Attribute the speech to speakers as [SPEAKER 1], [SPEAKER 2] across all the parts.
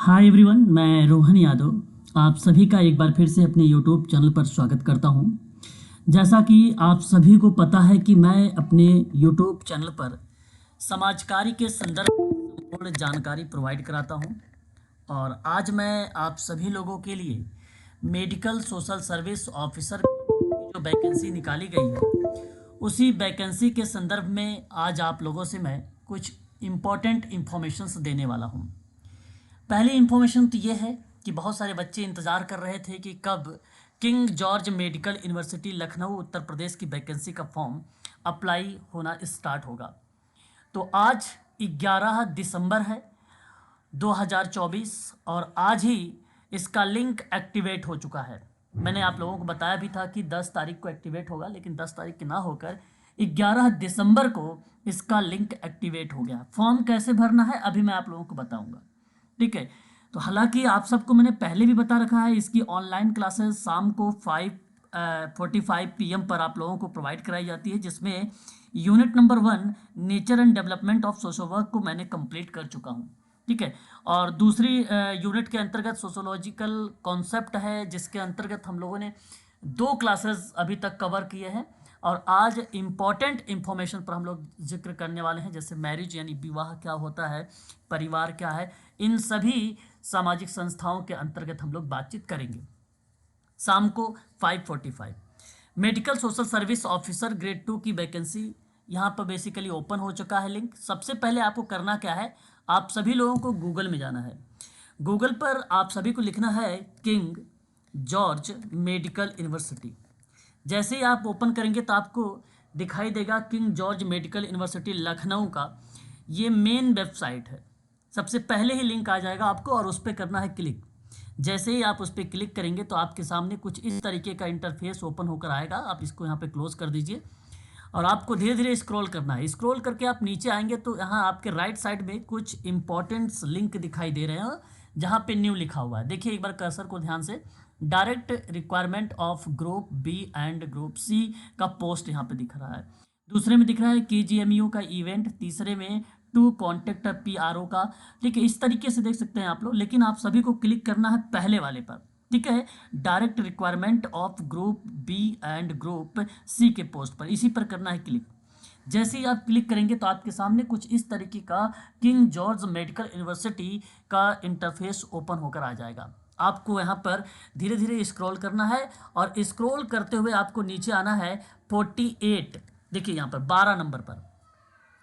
[SPEAKER 1] Hi everyone, मैं रोहन यादव आप सभी का एक बार फिर से अपने यूट्यूब चैनल पर स्वागत करता हूं। जैसा कि आप सभी को पता है कि मैं अपने यूट्यूब चैनल पर समाज कार्य के संदर्भ में संपूर्ण जानकारी प्रोवाइड कराता हूं। और आज मैं आप सभी लोगों के लिए मेडिकल सोशल सर्विस ऑफिसर की जो वैकेंसी निकाली गई है, उसी वैकेंसी के संदर्भ में आज आप लोगों से मैं कुछ इम्पोर्टेंट इन्फॉर्मेशंस देने वाला हूं। पहली इन्फॉर्मेशन तो ये है कि बहुत सारे बच्चे इंतज़ार कर रहे थे कि कब King George medical university Lucknow Uttar Pradesh की वैकेंसी का फॉर्म अप्लाई होना स्टार्ट होगा। तो आज 11 दिसंबर है 2024 और आज ही इसका लिंक एक्टिवेट हो चुका है। मैंने आप लोगों को बताया भी था कि 10 तारीख को एक्टिवेट होगा, लेकिन 10 तारीख की ना होकर 11 दिसंबर को इसका लिंक एक्टिवेट हो गया। फॉर्म कैसे भरना है अभी मैं आप लोगों को बताऊंगा, ठीक है। तो हालांकि आप सबको मैंने पहले भी बता रखा है, इसकी ऑनलाइन क्लासेस शाम को 5:45 PM पर आप लोगों को प्रोवाइड कराई जाती है, जिसमें unit number 1 nature and development of social work को मैंने कंप्लीट कर चुका हूँ, ठीक है। और दूसरी यूनिट के अंतर्गत सोशोलॉजिकल कॉन्सेप्ट है, जिसके अंतर्गत हम लोगों ने 2 क्लासेस अभी तक कवर किए हैं। और आज इम्पॉर्टेंट इन्फॉर्मेशन पर हम लोग जिक्र करने वाले हैं, जैसे मैरिज यानी विवाह क्या होता है, परिवार क्या है, इन सभी सामाजिक संस्थाओं के अंतर्गत हम लोग बातचीत करेंगे। शाम को 5:45 medical social service officer grade 2 की वैकेंसी यहाँ पर बेसिकली ओपन हो चुका है लिंक। सबसे पहले आपको करना क्या है, आप सभी लोगों को गूगल में जाना है। गूगल पर आप सभी को लिखना है किंग जॉर्ज मेडिकल यूनिवर्सिटी। जैसे ही आप ओपन करेंगे तो आपको दिखाई देगा king George medical university Lucknow का ये मेन वेबसाइट है। सबसे पहले ही लिंक आ जाएगा आपको और उस पर करना है क्लिक। जैसे ही आप उस पर क्लिक करेंगे तो आपके सामने कुछ इस तरीके का इंटरफेस ओपन होकर आएगा। आप इसको यहाँ पे क्लोज कर दीजिए और आपको धीरे धीरे स्क्रॉल करना है। स्क्रॉल करके आप नीचे आएंगे तो यहाँ आपके राइट साइड में कुछ इंपॉर्टेंट्स लिंक दिखाई दे रहे हैं, जहाँ पे न्यू लिखा हुआ है। देखिए एक बार कर्सर को ध्यान से, direct requirement of group B and group C का पोस्ट यहाँ पे दिख रहा है। दूसरे में दिख रहा है KGMU का इवेंट, तीसरे में टू कॉन्टेक्ट PRO का, ठीक है। इस तरीके से देख सकते हैं आप लोग, लेकिन आप सभी को क्लिक करना है पहले वाले पर, ठीक है। Direct requirement of group B and group C के पोस्ट पर, इसी पर करना है क्लिक। जैसे ही आप क्लिक करेंगे तो आपके सामने कुछ इस तरीके का किंग जॉर्ज मेडिकल यूनिवर्सिटी का इंटरफेस ओपन होकर आ जाएगा। आपको यहाँ पर धीरे धीरे स्क्रॉल करना है और स्क्रॉल करते हुए आपको नीचे आना है 48, देखिए यहाँ पर 12 नंबर पर,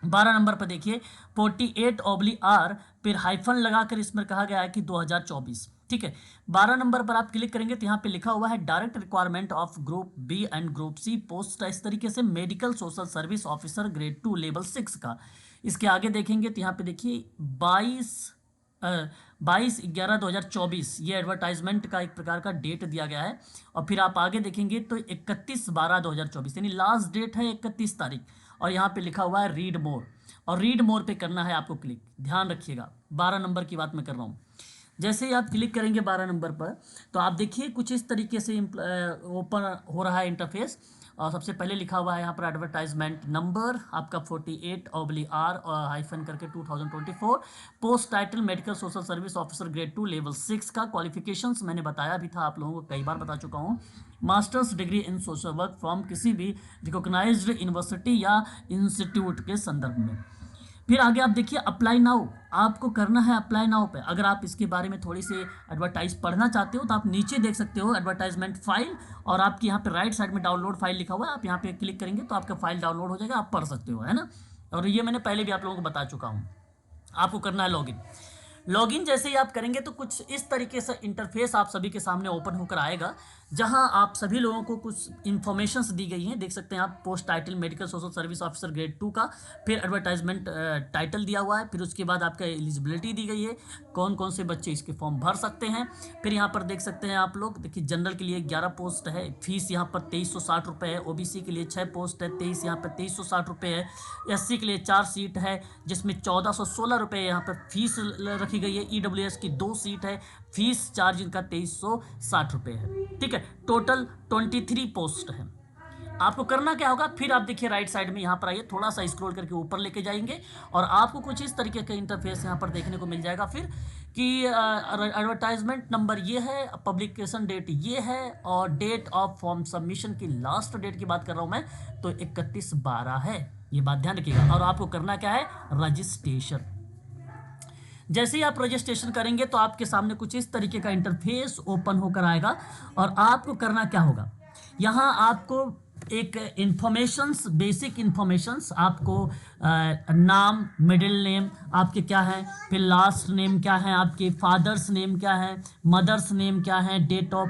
[SPEAKER 1] 12 नंबर पर देखिए 48/R, फिर हाइफन लगाकर इसमें कहा गया है कि 2024, ठीक है। 12 नंबर पर आप क्लिक करेंगे तो यहाँ पे लिखा हुआ है direct requirement of group B and group C post, इस तरीके से medical social service officer grade 2 level 6 का। इसके आगे देखेंगे तो यहाँ पे देखिए 22/11/2024 ये एडवर्टाइजमेंट का एक प्रकार का डेट दिया गया है। और फिर आप आगे देखेंगे तो 31/12/2024 यानी लास्ट डेट है 31 तारीख। और यहाँ पे लिखा हुआ है रीड मोर, और रीड मोर पे करना है आपको क्लिक। ध्यान रखिएगा 12 नंबर की बात मैं कर रहा हूँ। जैसे ही आप क्लिक करेंगे 12 नंबर पर तो आप देखिए कुछ इस तरीके से ओपन हो रहा है इंटरफेस। और सबसे पहले लिखा हुआ है यहाँ पर एडवर्टाइजमेंट नंबर आपका 48/R और हाइफन करके 2024, post title medical social service officer grade 2 level 6 का। क्वालिफिकेशंस मैंने बताया भी था, आप लोगों को कई बार बता चुका हूँ। Masters degree in social work from किसी भी रिकॉग्नाइज्ड यूनिवर्सिटी या इंस्टीट्यूट के संदर्भ में। फिर आगे आप देखिए अप्लाई नाउ, आपको करना है अप्लाई नाउ पे। अगर आप इसके बारे में थोड़ी सी एडवर्टाइज पढ़ना चाहते हो तो आप नीचे देख सकते हो एडवर्टाइजमेंट फाइल, और आपकी यहाँ पे राइट साइड में डाउनलोड फाइल लिखा हुआ है। आप यहाँ पे क्लिक करेंगे तो आपका फाइल डाउनलोड हो जाएगा, आप पढ़ सकते हो, है ना। और ये मैंने पहले भी आप लोगों को बता चुका हूँ। आपको करना है लॉगिन। लॉगिन जैसे ही आप करेंगे तो कुछ इस तरीके से इंटरफेस आप सभी के सामने ओपन होकर आएगा, जहां आप सभी लोगों को कुछ इन्फॉर्मेशंस दी गई हैं। देख सकते हैं आप post title medical social service officer grade 2 का, फिर एडवर्टाइजमेंट टाइटल दिया हुआ है, फिर उसके बाद आपका एलिजिबिलिटी दी गई है, कौन कौन से बच्चे इसके फॉर्म भर सकते हैं। फिर यहाँ पर देख सकते हैं आप लोग, देखिए जनरल के लिए 11 पोस्ट है, फीस यहाँ पर 2360 रुपये है। OBC के लिए 6 पोस्ट है, 23 यहाँ पर 2360 रुपये है। SC के लिए 4 सीट है, जिसमें 1416 रुपये यहाँ पर फीस रखी गई है। EWS की 2 सीट है, फीस चार्ज इनका 2360 रुपये है, ठीक है। टोटल 23 पोस्ट है। आपको करना क्या होगा, फिर आप देखिए राइट साइड में यहाँ पर आइए, थोड़ा सा स्क्रॉल करके ऊपर लेके जाएंगे और आपको कुछ इस तरीके का इंटरफेस यहाँ पर देखने को मिल जाएगा। फिर कि एडवर्टाइजमेंट नंबर ये है, पब्लिकेशन डेट ये है, और डेट ऑफ फॉर्म सबमिशन की लास्ट डेट की बात कर रहा हूँ मैं, तो 31/12 है। ये बात ध्यान रखिएगा। और आपको करना क्या है, रजिस्ट्रेशन। जैसे ही आप रजिस्ट्रेशन करेंगे तो आपके सामने कुछ इस तरीके का इंटरफेस ओपन होकर आएगा, और आपको करना क्या होगा, यहाँ आपको एक इंफॉर्मेशंस, बेसिक इंफॉर्मेशंस आपको, नाम, मिडिल नेम आपके क्या है, फिर लास्ट नेम क्या है, आपके फादर्स नेम क्या है, मदर्स नेम क्या है, डेट ऑफ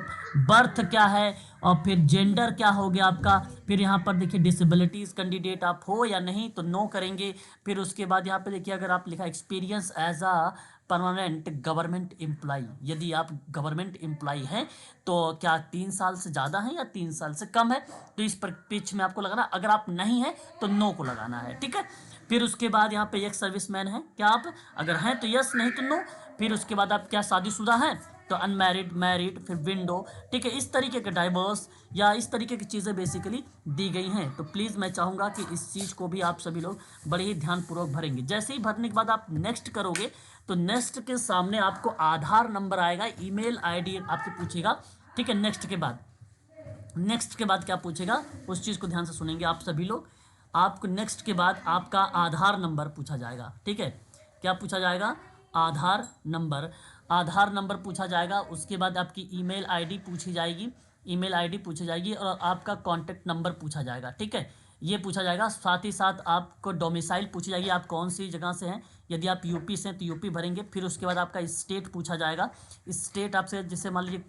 [SPEAKER 1] बर्थ क्या है, और फिर जेंडर क्या हो गया आपका। फिर यहाँ पर देखिए डिसेबिलिटीज़ कैंडिडेट आप हो या नहीं, तो नो करेंगे। फिर उसके बाद यहाँ पे देखिए अगर आप लिखा experience as a permanent government employee, यदि आप गवर्नमेंट एम्प्लॉई हैं तो क्या 3 साल से ज़्यादा है या 3 साल से कम है, तो इस पर पिच में आपको लगाना। अगर आप नहीं है तो नो को लगाना है, ठीक है। फिर उसके बाद यहाँ पे एक सर्विसमैन है क्या आप, अगर हैं तो यस, नहीं तो नो। फिर उसके बाद आप क्या शादीशुदा हैं तो अनमैरिड, मैरिड, फिर विंडो, ठीक है। इस तरीके के डाइवर्स या इस तरीके की चीज़ें बेसिकली दी गई हैं। तो प्लीज़ मैं चाहूँगा कि इस चीज़ को भी आप सभी लोग बड़े ही ध्यानपूर्वक भरेंगे। जैसे ही भरने के बाद आप नेक्स्ट करोगे तो नेक्स्ट के सामने आपको आधार नंबर आएगा, ईमेल आईडी आपसे पूछेगा, ठीक है। नेक्स्ट के बाद क्या पूछेगा, उस चीज़ को ध्यान से सुनेंगे आप सभी लोग। आपको नेक्स्ट के बाद आपका आधार नंबर पूछा जाएगा, ठीक है। क्या पूछा जाएगा, आधार नंबर पूछा जाएगा। उसके बाद आपकी ईमेल आईडी पूछी जाएगी और आपका कॉन्टैक्ट नंबर पूछा जाएगा, ठीक है। ये पूछा जाएगा। साथ ही साथ आपको डोमिसाइल पूछी जाएगी, आप कौन सी जगह से हैं। यदि आप यूपी से हैं तो यूपी भरेंगे। फिर उसके बाद आपका स्टेट पूछा जाएगा, स्टेट आपसे, जैसे मान लीजिए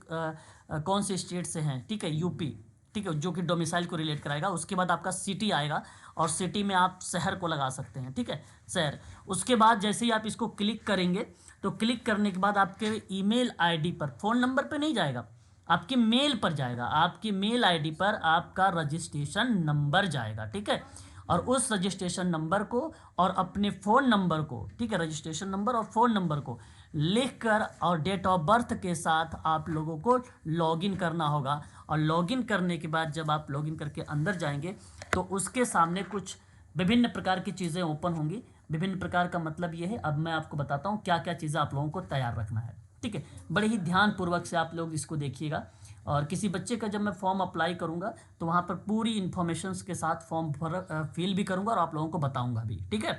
[SPEAKER 1] कौन से स्टेट से हैं, ठीक है, यूपी, ठीक है, जो कि डोमिसाइल को रिलेट कराएगा। उसके बाद आपका सिटी आएगा, और सिटी में आप शहर को लगा सकते हैं, ठीक है, शहर। उसके बाद जैसे ही आप इसको क्लिक करेंगे तो क्लिक करने के बाद आपके ईमेल आईडी पर, फ़ोन नंबर पर नहीं जाएगा, आपकी मेल पर जाएगा। आपकी मेल आईडी पर आपका रजिस्ट्रेशन नंबर जाएगा, ठीक है। और उस रजिस्ट्रेशन नंबर को और अपने फ़ोन नंबर को, ठीक है, रजिस्ट्रेशन नंबर और फ़ोन नंबर को लिखकर और डेट ऑफ बर्थ के साथ आप लोगों को लॉगिन करना होगा। और लॉगिन करने के बाद जब आप लॉगिन करके अंदर जाएंगे तो उसके सामने कुछ विभिन्न प्रकार की चीज़ें ओपन होंगी। विभिन्न प्रकार का मतलब ये है, अब मैं आपको बताता हूँ क्या क्या चीज़ें आप लोगों को तैयार रखना है, ठीक है। बड़े ही ध्यानपूर्वक से आप लोग इसको देखिएगा। और किसी बच्चे का जब मैं फॉर्म अप्लाई करूँगा तो वहाँ पर पूरी इन्फॉर्मेशंस के साथ फॉर्म फिल भी करूँगा और आप लोगों को बताऊँगा भी, ठीक है।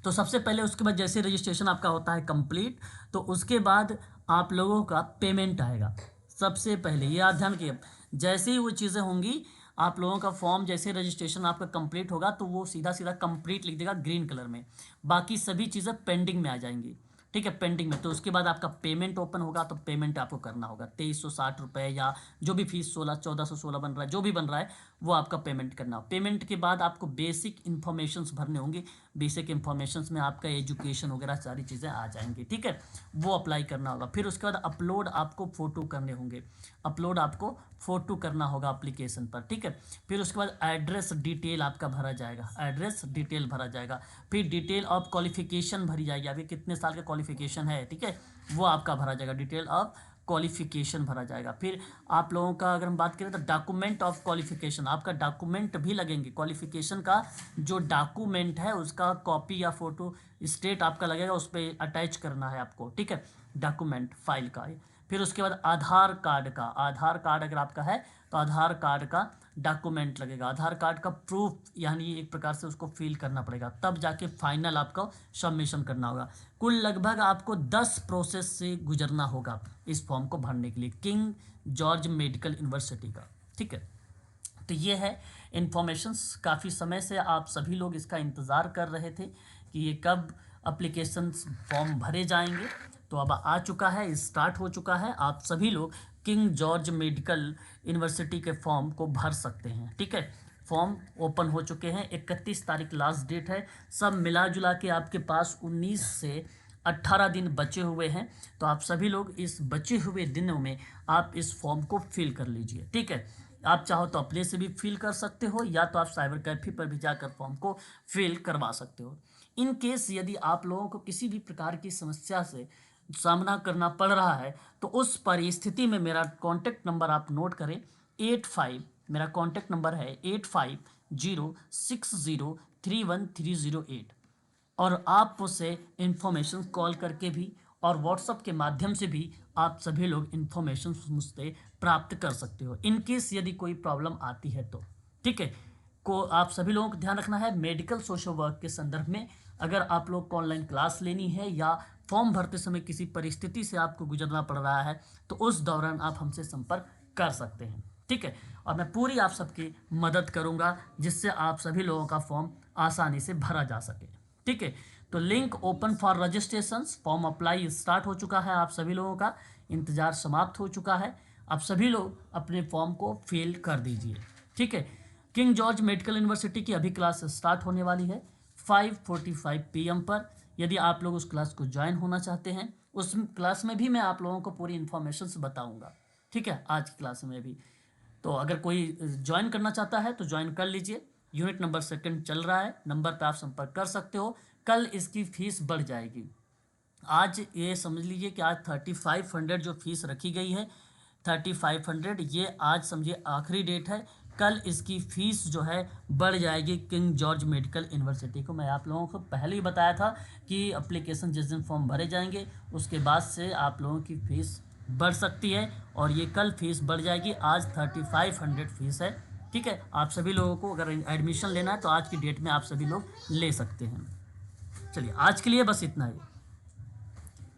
[SPEAKER 1] तो सबसे पहले उसके बाद जैसे रजिस्ट्रेशन आपका होता है कंप्लीट, तो उसके बाद आप लोगों का पेमेंट आएगा। सबसे पहले ये आप ध्यान रखिए, जैसे ही वो चीज़ें होंगी, आप लोगों का फॉर्म जैसे रजिस्ट्रेशन आपका कंप्लीट होगा तो वो सीधा सीधा कंप्लीट लिख देगा ग्रीन कलर में। बाकी सभी चीज़ें पेंडिंग में आ जाएंगी, ठीक है, पेंडिंग में। तो उसके बाद आपका पेमेंट ओपन होगा, तो पेमेंट आपको करना होगा 2360 रुपये, या जो भी फीस 1416 बन रहा है, जो भी बन रहा है वो आपका पेमेंट करना हो। पेमेंट के बाद आपको बेसिक इन्फॉर्मेशंस भरने होंगे। बेसिक इन्फॉर्मेशंस में आपका एजुकेशन वगैरह सारी चीज़ें आ जाएंगी, ठीक है, वो अप्लाई करना होगा। फिर उसके बाद अपलोड आपको फ़ोटो करने होंगे, अपलोड आपको फ़ोटो करना होगा एप्लीकेशन पर, ठीक है। फिर उसके बाद एड्रेस डिटेल आपका भरा जाएगा, एड्रेस डिटेल भरा जाएगा। फिर डिटेल ऑफ क्वालिफिकेशन भरी जाएगी, अभी कितने साल का क्वालिफिकेशन है, ठीक है, वो आपका भरा जाएगा, डिटेल ऑफ क्वालिफिकेशन भरा जाएगा। फिर आप लोगों का अगर हम बात करें तो डॉक्यूमेंट ऑफ क्वालिफिकेशन, आपका डॉक्यूमेंट भी लगेंगे। क्वालिफिकेशन का जो डॉक्यूमेंट है उसका कॉपी या फ़ोटो स्टेट आपका लगेगा, उस पर अटैच करना है आपको, ठीक है, डॉक्यूमेंट फाइल का। फिर उसके बाद आधार कार्ड अगर आपका है तो आधार कार्ड का डॉक्यूमेंट लगेगा। आधार कार्ड का प्रूफ, यानी एक प्रकार से उसको फिल करना पड़ेगा, तब जाके फाइनल आपको सबमिशन करना होगा। कुल लगभग आपको 10 प्रोसेस से गुजरना होगा इस फॉर्म को भरने के लिए, किंग जॉर्ज मेडिकल यूनिवर्सिटी का, ठीक है। तो ये है इन्फॉर्मेशंस। काफ़ी समय से आप सभी लोग इसका इंतज़ार कर रहे थे कि ये कब अप्लीकेशन फॉर्म भरे जाएंगे, तो अब आ चुका है, स्टार्ट हो चुका है। आप सभी लोग किंग जॉर्ज मेडिकल यूनिवर्सिटी के फॉर्म को भर सकते हैं, ठीक है। फॉर्म ओपन हो चुके हैं, 31 तारीख लास्ट डेट है। सब मिला जुला के आपके पास 19 से 18 दिन बचे हुए हैं। तो आप सभी लोग इस बचे हुए दिनों में आप इस फॉर्म को फिल कर लीजिए, ठीक है। आप चाहो तो अपने से भी फिल कर सकते हो, या तो आप साइबर कैफे पर भी जाकर फॉर्म को फिल करवा सकते हो। इन केस यदि आप लोगों को किसी भी प्रकार की समस्या से सामना करना पड़ रहा है तो उस परिस्थिति में मेरा कॉन्टैक्ट नंबर आप नोट करें, 85, मेरा कॉन्टैक्ट नंबर है 8506031308। और आप मुझसे इन्फॉर्मेशन कॉल करके भी और व्हाट्सएप के माध्यम से भी आप सभी लोग इन्फॉर्मेशन मुझसे प्राप्त कर सकते हो, इन केस यदि कोई प्रॉब्लम आती है तो। ठीक है, को आप सभी लोगों को ध्यान रखना है, मेडिकल सोशल वर्क के संदर्भ में अगर आप लोग को ऑनलाइन क्लास लेनी है या फॉर्म भरते समय किसी परिस्थिति से आपको गुजरना पड़ रहा है तो उस दौरान आप हमसे संपर्क कर सकते हैं। ठीक है, और मैं पूरी आप सबकी मदद करूंगा जिससे आप सभी लोगों का फॉर्म आसानी से भरा जा सके। ठीक है, तो link open for registration, form apply start हो चुका है, आप सभी लोगों का इंतजार समाप्त हो चुका है। आप सभी लोग अपने फॉर्म को फिल कर दीजिए। ठीक है, किंग जॉर्ज मेडिकल यूनिवर्सिटी की अभी क्लास स्टार्ट होने वाली है 5:45 PM पर। यदि आप लोग उस क्लास को ज्वाइन होना चाहते हैं, उस क्लास में भी मैं आप लोगों को पूरी इन्फॉर्मेशन बताऊंगा। ठीक है, आज की क्लास में भी, तो अगर कोई ज्वाइन करना चाहता है तो ज्वाइन कर लीजिए। यूनिट नंबर 2 चल रहा है, नंबर पर आप संपर्क कर सकते हो। कल इसकी फीस बढ़ जाएगी। आज ये समझ लीजिए कि आज 3500 जो फीस रखी गई है, 3500 ये आज समझिए आखिरी डेट है। कल इसकी फ़ीस जो है बढ़ जाएगी किंग जॉर्ज मेडिकल यूनिवर्सिटी को। मैं आप लोगों को पहले ही बताया था कि एप्लीकेशन जिस दिन फॉर्म भरे जाएंगे उसके बाद से आप लोगों की फ़ीस बढ़ सकती है और ये कल फ़ीस बढ़ जाएगी। आज 3500 फ़ीस है। ठीक है, आप सभी लोगों को अगर एडमिशन लेना है तो आज की डेट में आप सभी लोग ले सकते हैं। चलिए, आज के लिए बस इतना ही।